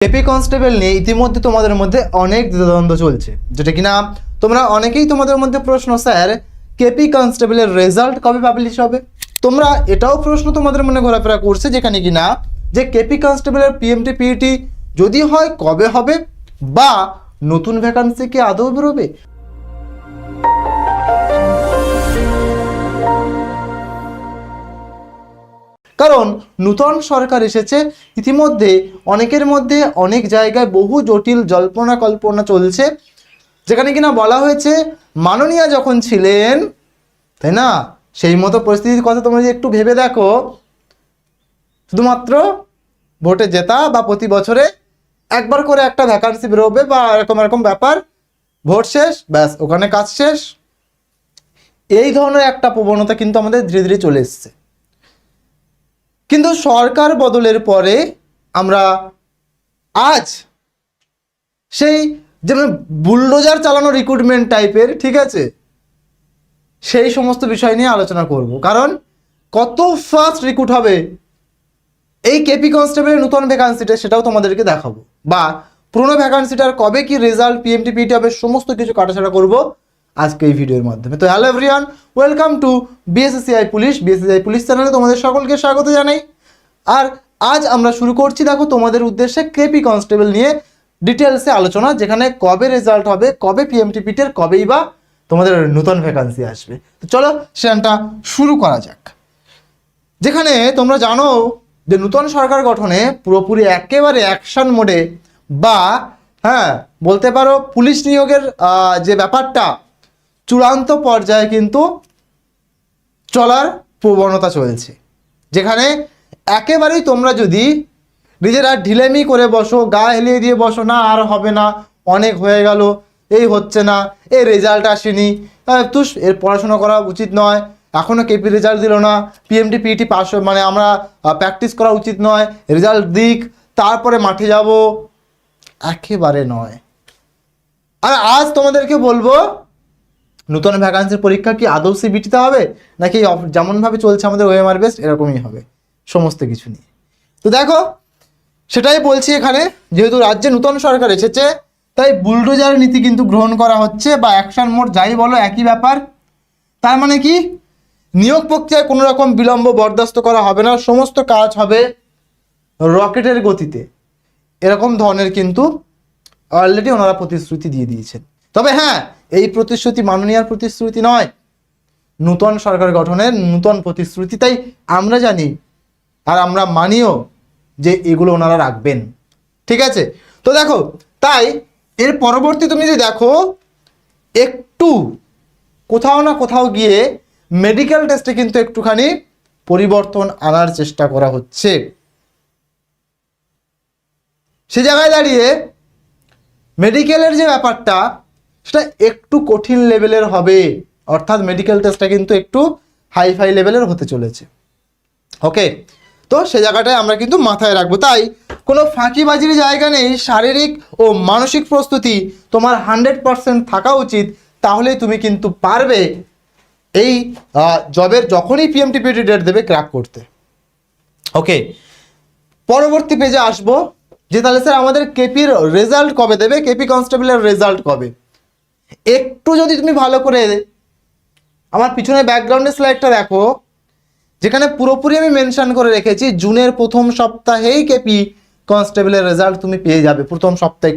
KP constable নিয়ে ইতিমধ্যে তোমাদের মধ্যে অনেক দ্বন্দ্ব চলছে, যেটা কিনা তোমরা অনেকেই তোমাদের মধ্যে প্রশ্ন, স্যার কেপি কনস্টেবলের রেজাল্ট কবে পাবলিশ হবে। তোমরা এটাও প্রশ্ন তোমাদের মনে ঘোরাফেরা করছে যেখানে কিনা যে কেপি কনস্টেবলের পিএমটি পিইটি যদি হয় কবে হবে, বা নতুন ভ্যাকান্সি কি আদৌ বেরোবে। কারণ নূতন সরকার এসেছে, ইতিমধ্যে অনেকের মধ্যে অনেক জায়গায় বহু জটিল জল্পনা কল্পনা চলছে, যেখানে কিনা বলা হয়েছে মাননীয়া যখন ছিলেন, তাই না, সেই মতো পরিস্থিতির কথা তোমরা যদি একটু ভেবে দেখো, শুধুমাত্র ভোটে জেতা বা প্রতি বছরে একবার করে একটা ভ্যাকান্সি বেরোবে বা এরকম ব্যাপার, ভোট শেষ ব্যাস ওখানে কাজ শেষ, এই ধরনের একটা প্রবণতা কিন্তু আমাদের ধীরে ধীরে চলে এসছে। কিন্তু সরকার বদলের পরে আমরা আজ সেই যেমন বুলডোজার চালানো রিক্রুটমেন্ট টাইপের, ঠিক আছে, সেই সমস্ত বিষয় নিয়ে আলোচনা করব। কারণ কত ফাস্ট রিক্রুট হবে এই কেপি কনস্টেবলের নতুন ভ্যাকান্সিটা, সেটাও তোমাদেরকে দেখাবো, বা পুরোনো ভ্যাকান্সিটার কবে কি রেজাল্ট পিএমটি পিইটি হবে, সমস্ত কিছু কাটাছাড়া করব আজকে এই ভিডিওর মাধ্যমে। তো hello everyone, welcome to BSSCI police চ্যানেলে তোমাদের সকলকে স্বাগত জানাই। আর আজ আমরা শুরু করছি, দেখো তোমাদের উদ্দেশ্যে কেপি কনস্টেবল নিয়ে ডিটেলসে আলোচনা, যেখানে কবে রেজাল্ট হবে, কবে পিএমটি পিইটির, কবেই বা তোমাদের নতুন ভ্যাকান্সি আসবে। তো চলো সেটা শুরু করা যাক। যেখানে তোমরা জানো যে নতুন সরকার গঠনে পুরোপুরি একেবারে অ্যাকশন মোডে, বা বলতে পারো পুলিশ নিয়োগের যে ব্যাপারটা চূড়ান্ত পর্যায়ে কিন্তু চলার প্রবণতা চলছে, যেখানে একেবারেই তোমরা যদি নিজেরা ঢিলেমি করে বসো, গা হেলিয়ে দিয়ে বসো, না আর হবে না, অনেক হয়ে গেল, এই হচ্ছে না, এই রেজাল্ট আসেনি, তুস এর পড়াশোনা করা উচিত নয়, এখনও কেপি রেজাল্ট দিল না, পিএমটি পিইটি পাস মানে আমরা প্র্যাকটিস করা উচিত নয়, রেজাল্ট দিক তারপরে মাঠে যাব, একেবারে নয়। আর আজ তোমাদেরকে বলবো নতুন ভ্যাকান্সির পরীক্ষা কি আদৌ সিবিটিতে হবে, নাকি যেমনভাবে চলছে আমাদের ওএমআর বেস্ট এরকমই হবে, সমস্ত কিছু নিয়ে। তো দেখো সেটাই বলছি, এখানে যেহেতু রাজ্যে নতুন সরকার এসেছে, তাই বুলডোজার নীতি কিন্তু গ্রহণ করা হচ্ছে, বা অ্যাকশন মোড যাই বলো একই ব্যাপার। তার মানে কি, নিয়োগ প্রক্রিয়ায় কোনো রকম বিলম্ব বরদাস্ত করা হবে না, সমস্ত কাজ হবে রকেটের গতিতে, এরকম ধরনের কিন্তু অলরেডি ওনারা প্রতিশ্রুতি দিয়ে দিয়েছেন। তবে এই প্রতিশ্রুতি মাননীয়ার প্রতিশ্রুতি নয়, নূতন সরকার গঠনের নূতন প্রতিশ্রুতি। তাই আমরা জানি আর আমরা মানিও যে এগুলো ওনারা রাখবেন, ঠিক আছে। তো দেখো, তাই এর পরবর্তী তুমি যদি দেখো, একটু কোথাও না কোথাও গিয়ে মেডিকেল টেস্টে কিন্তু একটুখানি পরিবর্তন আনার চেষ্টা করা হচ্ছে। সে জায়গায় দাঁড়িয়ে মেডিকেলের যে ব্যাপারটা, সেটা একটু কঠিন লেভেলের হবে, অর্থাৎ মেডিকেল টেস্টটা কিন্তু একটু হাইফাই লেভেলের হতে চলেছে। ওকে, তো সে জায়গাটায় আমরা কিন্তু মাথায় রাখবো। তাই কোনো ফাঁকিবাজির জায়গা নেই, শারীরিক ও মানসিক প্রস্তুতি তোমার 100% থাকা উচিত, তাহলেই তুমি কিন্তু পারবে এই জবের যখনই পিএমটি পিইটি ডেট দেবে ক্র্যাক করতে। ওকে, পরবর্তী পেজে আসবো, যে তাহলে স্যার আমাদের কেপির রেজাল্ট কবে দেবে, কেপি কনস্টেবলের রেজাল্ট কবে। একটু যদি তুমি ভালো করে আমার পিছনে ব্যাকগ্রাউন্ডের স্লাইডটা দেখো, যেখানে পুরোপুরি আমি মেনশন করে রেখেছি জুনের প্রথম সপ্তাহেই কেপি কনস্টেবলের রেজাল্ট তুমি পেয়ে যাবে, প্রথম সপ্তাহে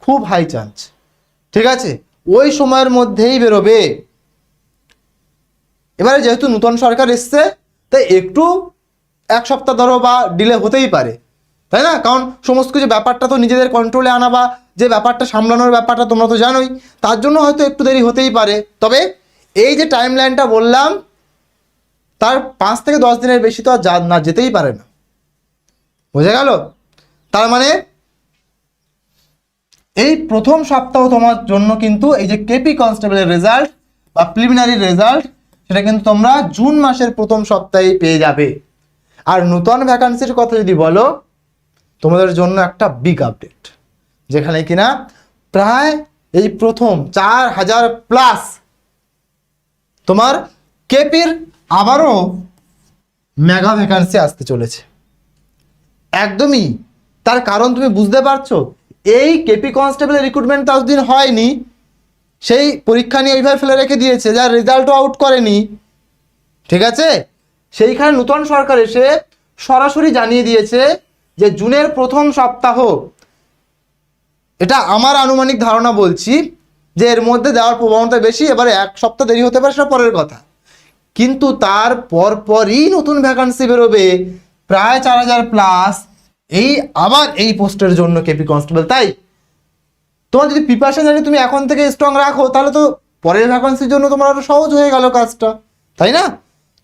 খুব হাই চান্স, ঠিক আছে, ওই সময়ের মধ্যেই বেরোবে। এবারে যেহেতু নতুন সরকার এসছে, তাই একটু এক সপ্তাহ ধরো বা ডিলে হতেই পারে, তাই না, কারণ সমস্ত কিছু ব্যাপারটা তো নিজেদের কন্ট্রোলে আনা বা যে ব্যাপারটা সামলানোর ব্যাপারটা তোমরা তো জানোই, তার জন্য হয়তো একটু দেরি হতেই পারে। তবে এই যে টাইম লাইনটা বললাম, তার 5 থেকে 10 দিনের বেশি তো আর না যেতেই পারে না, বোঝা গেল। তার মানে এই প্রথম সপ্তাহ তোমার জন্য কিন্তু এই যে কেপি কনস্টেবলের রেজাল্ট বা প্রিলিমিনারি রেজাল্ট, সেটা কিন্তু তোমরা জুন মাসের প্রথম সপ্তাহেই পেয়ে যাবে। আর নতুন ভ্যাকান্সির কথা যদি বলো, তোমাদের জন্য একটা বিগ আপডেট, যেখানে কিনা প্রায় এই প্রথম 4000+ তোমার কেপির আবারও মেগা ভ্যাকান্সি আসতে চলেছে। একদমই তার কারণ তুমি বুঝতে পারছো? এই কেপি কনস্টেবলের রিক্রুটমেন্ট ততদিন হয়নি, সেই পরীক্ষা নিয়ে এইভাবে ফেলে রেখে দিয়েছে, যার রেজাল্টও আউট করেনি, ঠিক আছে? সেইখানে নতুন সরকার এসে সরাসরি জানিয়ে দিয়েছে যে জুনের প্রথম সপ্তাহ, এটা আমার আনুমানিক ধারণা বলছি, যে এর মধ্যে দেওয়ার প্রবণতা বেশি। এবারে এক সপ্তাহ দেরি হতে পারে, সেটা পরের কথা, কিন্তু তার পরপরই নতুন ভ্যাকান্সি বেরোবে প্রায় 4000 প্লাস, এই আবার এই পোস্টের জন্য কেপি কনস্টেবল। তাই তোমার যদি প্রিপারেশন জানি তুমি এখন থেকে স্ট্রং রাখো, তাহলে তো পরের ভ্যাকান্সির জন্য তোমার আরো সহজ হয়ে গেল কাজটা, তাই না?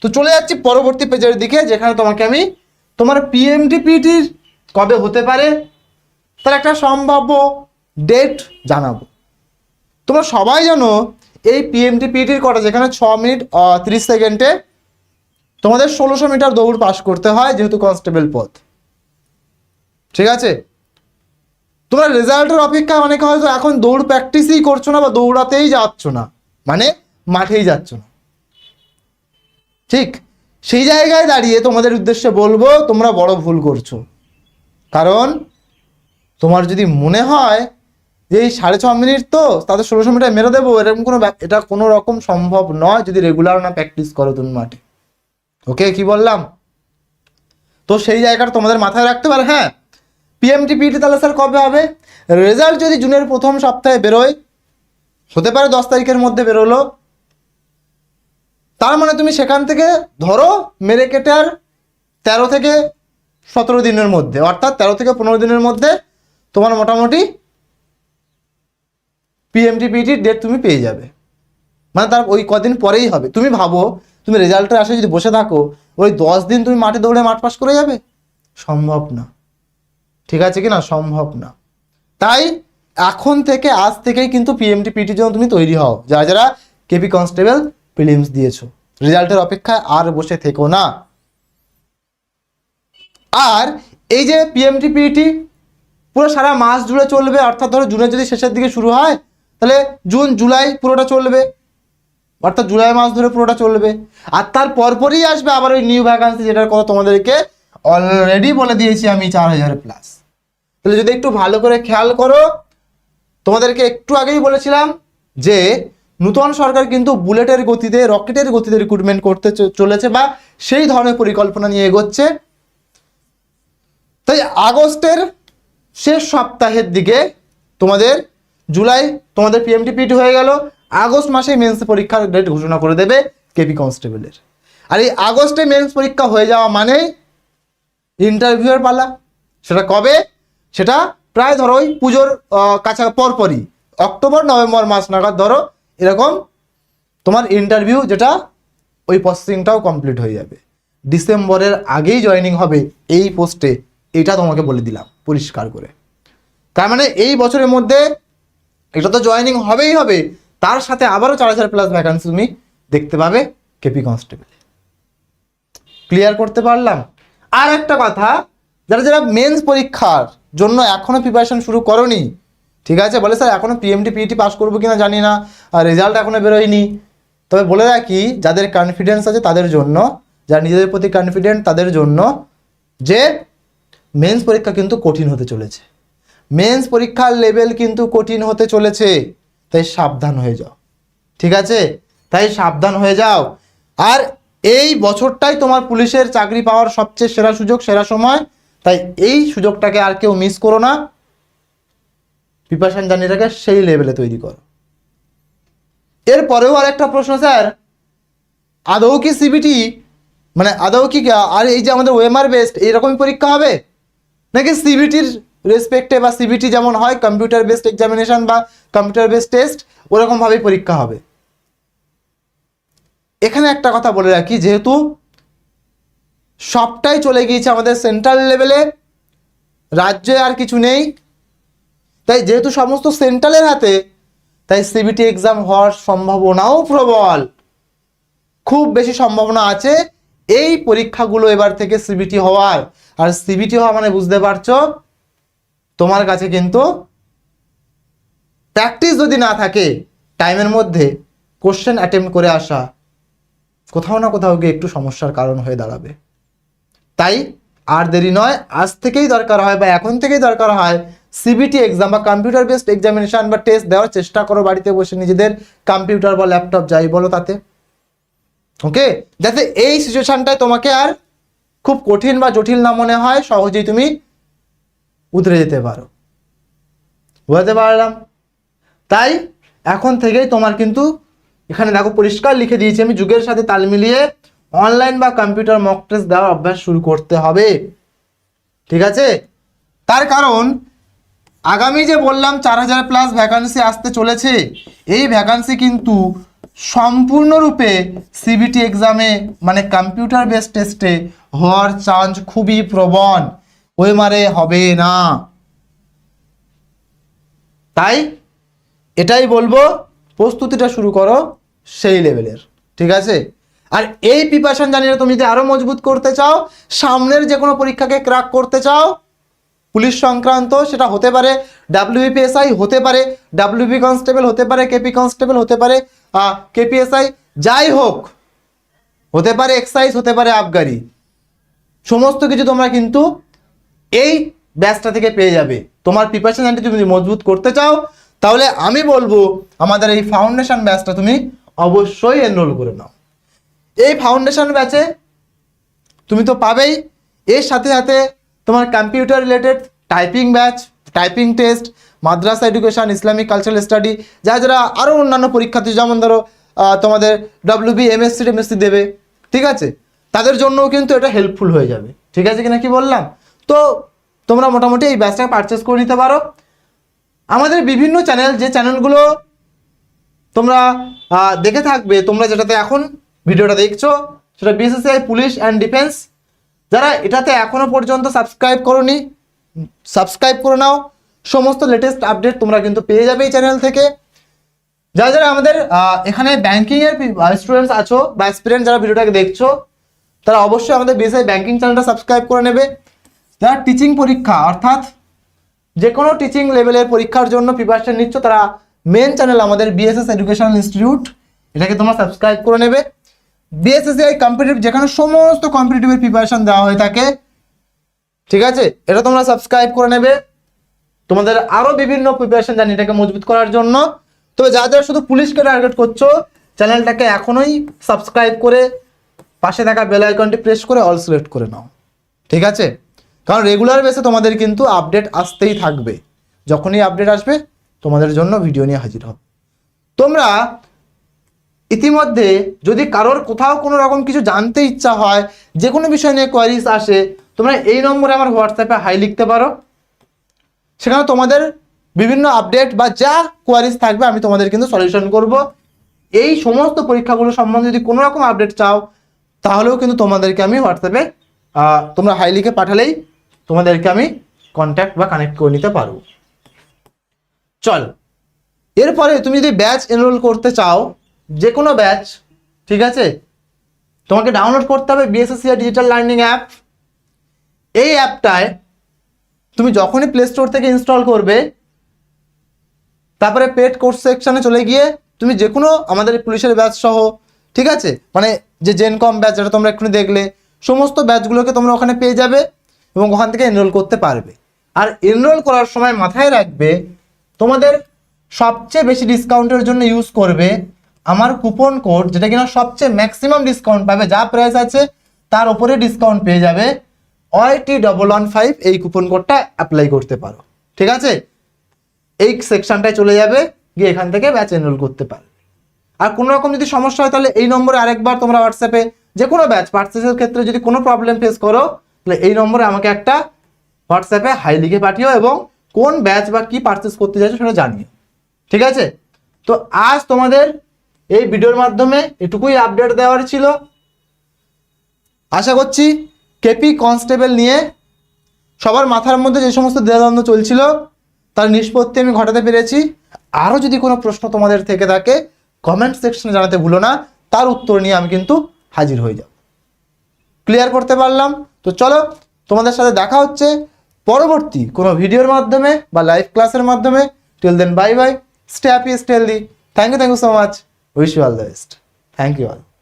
তো চলে যাচ্ছি পরবর্তী পেজের দিকে, যেখানে তোমাকে আমি তোমার পিএমটিপিটির কবে হতে পারে তার একটা সম্ভাব্য ডেট জানাবো। তোমরা সবাই জানো এই পিএমটিপিটির কটা, যেখানে 6 মিনিট 30 সেকেন্ডে তোমাদের 1600 মিটার দৌড় পাস করতে হয়, যেহেতু কনস্টেবল পদ, ঠিক আছে? তোমরা রেজাল্টের অপেক্ষায় অনেকে হয়তো এখন দৌড় প্র্যাকটিসই করছো না, বা দৌড়াতেই যাচ্ছ না, মানে মাঠেই যাচ্ছ না, ঠিক? সেই জায়গায় দাঁড়িয়ে তোমাদের উদ্দেশ্যে বলবো তোমরা বড় ভুল করছো। কারণ তোমার যদি মনে হয় যে এই 6.5 মিনিট তো তাদের 1600 মিটার মেরে দেবো, এরকম এটা কোনো রকম সম্ভব নয় যদি রেগুলার না প্র্যাকটিস করো তুমি মাঠে। ওকে, কি বললাম? তো সেই জায়গাটা তোমাদের মাথায় রাখতে পারে। হ্যাঁ, পিএমটিপিটি তাহলে স্যার কবে হবে? রেজাল্ট যদি জুনের প্রথম সপ্তাহে বেরোয়, হতে পারে 10 তারিখের মধ্যে বেরোলো, তার মানে তুমি সেখান থেকে ধরো মেরে কেটে আর 13 থেকে 17 দিনের মধ্যে, অর্থাৎ 13 থেকে 15 দিনের মধ্যে তোমার মোটামুটি পিএমটিপিটির ডেট তুমি পেয়ে যাবে। মানে তার ওই কদিন পরেই হবে। তুমি ভাবো তুমি রেজাল্টের আশায় যদি বসে থাকো, ওই 10 দিন তুমি মাঠে দৌড়ে মাঠ পাস করে যাবে? সম্ভব না, ঠিক আছে কি না? সম্ভব না। তাই এখন থেকে, আজ থেকেই কিন্তু পিএমটিপিটির জন্য তুমি তৈরি হও, যারা যারা কেপি কনস্টেবল প্রিলিমস দিয়েছো। রেজাল্টের অপেক্ষায় আর বসে থেকো না। আর এই যে পিএমটিপিটি পুরো সারা মাস জুড়ে চলবে, অর্থাৎ ধরো জুনের যদি শেষের দিকে শুরু হয়, তাহলে জুন জুলাই পুরোটা চলবে, অর্থাৎ জুলাই মাস ধরে পুরোটা চলবে। আর তার পরপরই আসবে আবার ওই নিউ ভ্যাকান্সি, যেটার কথা তোমাদেরকে অলরেডি বলে দিয়েছি আমি, 4000 প্লাস। তাহলে যদি একটু ভালো করে খেয়াল করো, তোমাদেরকে একটু আগেই বলেছিলাম যে নূতন সরকার কিন্তু বুলেটের গতিতে, রকেটের গতিতে রিক্রুটমেন্ট করতে চলেছে, বা সেই ধরনের পরিকল্পনা নিয়ে এগোচ্ছে। তাই আগস্টের শেষ সপ্তাহের দিকে তোমাদের, জুলাই তোমাদের পিএমটিপিটি হয়ে গেল, আগস্ট মাসে মেন্স পরীক্ষার ডেট ঘোষণা করে দেবে কেপি কনস্টেবলের। আর এই আগস্টে মেন্স পরীক্ষা হয়ে যাওয়া মানে ইন্টারভিউয়ের পালা। সেটা কবে? সেটা প্রায় ধরো ওই পুজোর কাছা পরপরই, অক্টোবর নভেম্বর মাস নাগাদ ধরো, এরকম তোমার ইন্টারভিউ, যেটা ওই প্রসেসিংটাও কমপ্লিট হয়ে যাবে। ডিসেম্বরের আগেই জয়েনিং হবে এই পোস্টে, এটা তোমাকে বলে দিলাম পরিষ্কার করে। তার মানে এই বছরের মধ্যে এটা তো জয়েনিং হবেই হবে, তার সাথে আবারও 4000 প্লাস ভ্যাকান্সি তুমি দেখতে পাবে কেপি কনস্টেবল। ক্লিয়ার করতে পারলাম? আর একটা কথা, যারা যারা মেন্স পরীক্ষার জন্য এখনো প্রিপারেশন শুরু করোনি, ঠিক আছে, বলে স্যার এখনো পিএমটিপিটি পাস করবো কিনা জানি না, আর রেজাল্ট এখনো বেরোয়নি, তবে বলে রাখি যাদের কনফিডেন্স আছে তাদের জন্য, যারা নিজেদের প্রতি কনফিডেন্ট তাদের জন্য, যে মেন্স পরীক্ষা কিন্তু কঠিন হতে চলেছে। মেন্স পরীক্ষার লেভেল কিন্তু কঠিন হতে চলেছে, তাই সাবধান হয়ে যাও, ঠিক আছে? তাই সাবধান হয়ে যাও। আর এই বছরটাই তোমার পুলিশের চাকরি পাওয়ার সবচেয়ে সেরা সুযোগ, সেরা সময়। তাই এই সুযোগটাকে আর কেউ মিস করো না, প্রিপারেশন জার্নিটাকে সেই লেভেলে তৈরি করো। এরপরেও আর একটা প্রশ্ন, স্যার আদৌ কি সিবিটি, মানে আদৌ কি আর এই যে আমাদের ওএমআর বেসড এরকমই পরীক্ষা হবে, নাকি সিবিটির রেসপেক্টে, বা সিবিটি যেমন হয় কম্পিউটার বেসড এক্সামিনেশন বা কম্পিউটার বেসড টেস্ট, ওরকমভাবেই পরীক্ষা হবে? এখানে একটা কথা বলে রাখি, যেহেতু সবটাই চলে গিয়েছে আমাদের সেন্ট্রাল লেভেলে, রাজ্যে আর কিছু নেই, তাই যেহেতু সমস্ত সেন্ট্রালের হাতে, তাই সিবিটি এক্সাম হওয়ার সম্ভাবনাও প্রবল, খুব বেশি সম্ভাবনা আছে এই পরীক্ষাগুলো এবার থেকে সিবিটি হওয়ার। আর সিবিটি হওয়া মানে বুঝতে পারছো, তোমার কাছে কিন্তু প্র্যাকটিস যদি না থাকে, টাইমের মধ্যে কোশ্চেন অ্যাটেম্প্ট করে আসা কোথাও না কোথাও গিয়ে একটু সমস্যার কারণ হয়ে দাঁড়াবে। তাই আর দেরি নয়, আজ থেকেই দরকার হয় বা এখন থেকেই দরকার হয় সিবিটি এক্সাম বা কম্পিউটার বেসড এক্সামিনেশন বা টেস্ট দেওয়ার চেষ্টা করো বাড়িতে বসে নিজেদের কম্পিউটার বা ল্যাপটপ যাই বলো তাতে। ওকে, যাতে এই সিচুয়েশনটায় তোমাকে আর খুব কঠিন বা জটিল না মনে হয়, সহজেই তুমি উতরে যেতে পারো। বুঝতে পারলাম? তাই এখন থেকেই তোমার কিন্তু এখানে দেখো পরিষ্কার লিখে দিয়েছি আমি, যুগের সাথে তাল মিলিয়ে অনলাইন বা কম্পিউটার মক টেস্ট দেওয়ার অভ্যাস শুরু করতে হবে। ঠিক আছে? তার কারণ আগামী যে বললাম 4000+ ভ্যাকান্সি আসতে চলেছে, এই ভ্যাকান্সি কিন্তু সম্পূর্ণরূপে সিবিটি এক্সামে মানে কম্পিউটার বেসড টেস্টে হওয়ার চান্স খুবই প্রবল, ওই মারে হবে না। তাই এটাই বলবো, প্রস্তুতিটা শুরু করো সেই লেভেলের। ঠিক আছে? আর এই প্রিপারেশন জানিয়ে তুমি যদি আরো মজবুত করতে চাও, সামনের যে কোনো পরীক্ষাকে ক্র্যাক করতে চাও, পুলিশ সংক্রান্ত, সেটা হতে পারে WBPSI, হতে পারে WB কনস্টেবল, হতে পারে KP কনস্টেবল, হতে পারে KPSI, যাই হোক, হতে পারে এক্সাইজ, হতে পারে আবগারি, সমস্ত কিছু তোমরা কিন্তু এই ব্যাচটা থেকে পেয়ে যাবে। তোমার প্রিপারেশন জানতে তুমি মজবুত করতে চাও, তাহলে আমি বলবো আমাদের এই ফাউন্ডেশন ব্যাচটা তুমি অবশ্যই এনরোল করে নাও। এই ফাউন্ডেশন ব্যাচে তুমি তো পাবেই, এর সাথে সাথে তোমার computer related typing batch, typing test, মাদ্রাসা এডুকেশন, ইসলামিক কালচারাল স্টাডি, যারা আরও অন্যান্য পরীক্ষার্থী, যেমন ধরো তোমাদের WB MSc দেবে, ঠিক আছে, তাদের জন্যও কিন্তু এটা হেল্পফুল হয়ে যাবে। ঠিক আছে কিনা কি বললাম? তো তোমরা মোটামুটি এই ব্যাচটা পারচেস করে নিতে পারো। আমাদের বিভিন্ন চ্যানেল, যে চ্যানেলগুলো তোমরা দেখে থাকবে, তোমরা যেটাতে এখন ভিডিওটা দেখছো, সেটা BCCI পুলিশ অ্যান্ড ডিফেন্স। যারা এটাতে এখনো পর্যন্ত সাবস্ক্রাইব করোনি, সাবস্ক্রাইব করে নাও, সমস্ত লেটেস্ট আপডেট তোমরা কিন্তু পেয়ে যাবে এই চ্যানেল থেকে। যারা যারা আমাদের এখানে ব্যাংকিংয়ের স্টুডেন্টস আছো বা অ্যাসপিরেন্ট যারা ভিডিওটাকে দেখছো, তারা অবশ্যই আমাদের BCCI ব্যাংকিং চ্যানেলটা সাবস্ক্রাইব করে নেবে। যারা টিচিং পরীক্ষা অর্থাৎ যে কোনো টিচিং লেভেলের পরীক্ষার জন্য প্রিপারেশন নিচ্ছ, তারা মেন চ্যানেল আমাদের BSS এডুকেশনাল ইনস্টিটিউট, এটাকে তোমরা সাবস্ক্রাইব করে নেবে। BSSI কম্পিটিটিভ, যেখানে সমস্ত কম্পিটিটিভের প্রিপারেশন দেওয়া হয়ে থাকে, ঠিক আছে, এটা তোমরা সাবস্ক্রাইব করে নেবে তোমাদের আরো বিভিন্ন প্রিপারেশন জানি এটাকে মজবুত করার জন্য। তবে যারা যারা শুধু পুলিশকে টার্গেট করছো, চ্যানেলটাকে এখনোই সাবস্ক্রাইব করে পাশে থাকা বেল আইকনটি প্রেস করে অল সিলেক্ট করে নাও। ঠিক আছে? কারণ রেগুলার বেসে তোমাদের কিন্তু আপডেট আসতেই থাকবে, যখনই আপডেট আসবে তোমাদের জন্য ভিডিও নিয়ে হাজির হবে। তোমরা ইতিমধ্যে যদি কারোর কোথাও কোনো রকম কিছু জানতে ইচ্ছা হয়, যে কোনো বিষয় নিয়ে কোয়ারিজ আসে, তোমরা এই নম্বরে আমার হোয়াটসঅ্যাপে হাই লিখতে পারো। সেখানে তোমাদের বিভিন্ন আপডেট বা যা কোয়ারিজ থাকবে আমি তোমাদের কিন্তু সলিউশন করব। এই সমস্ত পরীক্ষাগুলো সম্বন্ধে যদি কোনো রকম আপডেট চাও, তাহলেও কিন্তু তোমাদেরকে আমি হোয়াটসঅ্যাপে তোমরা হাই লিখে পাঠালেই তোমাদেরকে আমি কন্ট্যাক্ট বা কানেক্ট করে নিতে পারবো। চল, এরপরে তুমি যদি ব্যাচ এনরোল করতে চাও, যে কোনো ব্যাচ, ঠিক আছে, তোমাকে ডাউনলোড করতে হবে BSSCI ডিজিটাল লার্নিং অ্যাপ। এই অ্যাপটায় তুমি যখনই প্লে স্টোর থেকে ইনস্টল করবে, তারপরে পেড কোর্স সেকশনে চলে গিয়ে তুমি যে কোনো আমাদের পুলিশের ব্যাচ সহ, ঠিক আছে, মানে যে জেনকম ব্যাচ যেটা তোমরা এক্ষুনি দেখলে, সমস্ত ব্যাচগুলোকে তোমরা ওখানে পেয়ে যাবে এবং ওখান থেকে এনরোল করতে পারবে। আর এনরোল করার সময় মাথায় রাখবে, তোমাদের সবচেয়ে বেশি ডিসকাউন্টের জন্য ইউজ করবে আমার কুপন কোড, যেটা কিনা সবচেয়ে ম্যাক্সিমাম ডিসকাউন্ট পাবে, যা প্রাইস আছে তার উপরে ডিসকাউন্ট পেয়ে যাবে। OIT115 এই কুপন কোডটা অ্যাপ্লাই করতে পারো। ঠিক আছে? এই সেকশনটায় চলে যাবে, গিয়ে এখান থেকে ব্যাচ এনরোল করতে পারবে। আর কোনো রকম যদি সমস্যা হয়, তাহলে এই নম্বরে আরেকবার তোমরা হোয়াটসঅ্যাপে যে কোনো ব্যাচ পারচেসের ক্ষেত্রে যদি কোনো প্রবলেম ফেস করো, তাহলে এই নম্বরে আমাকে একটা হোয়াটসঅ্যাপে হাই লিখে পাঠিও এবং কোন ব্যাচ বা কি পারচেস করতে চাইছো সেটা জানিও। ঠিক আছে? তো আজ তোমাদের এই ভিডিওর মাধ্যমে এটুকুই আপডেট দেওয়ার ছিল। আশা করছি কেপি কনস্টেবল নিয়ে সবার মাথার মধ্যে যে সমস্ত দ্বিধাদ্বন্দ্ব চলছিল, তার নিষ্পত্তি আমি ঘটাতে পেরেছি। আরও যদি কোনো প্রশ্ন তোমাদের থেকে থাকে, কমেন্ট সেকশনে জানাতে ভুলো না, তার উত্তর নিয়ে আমি কিন্তু হাজির হয়ে যাব। ক্লিয়ার করতে পারলাম? তো চলো, তোমাদের সাথে দেখা হচ্ছে পরবর্তী কোনো ভিডিওর মাধ্যমে বা লাইভ ক্লাসের মাধ্যমে। Till then, bye bye, stay happy, stay healthy. Thank you so much, wish you all the best. Thank you all.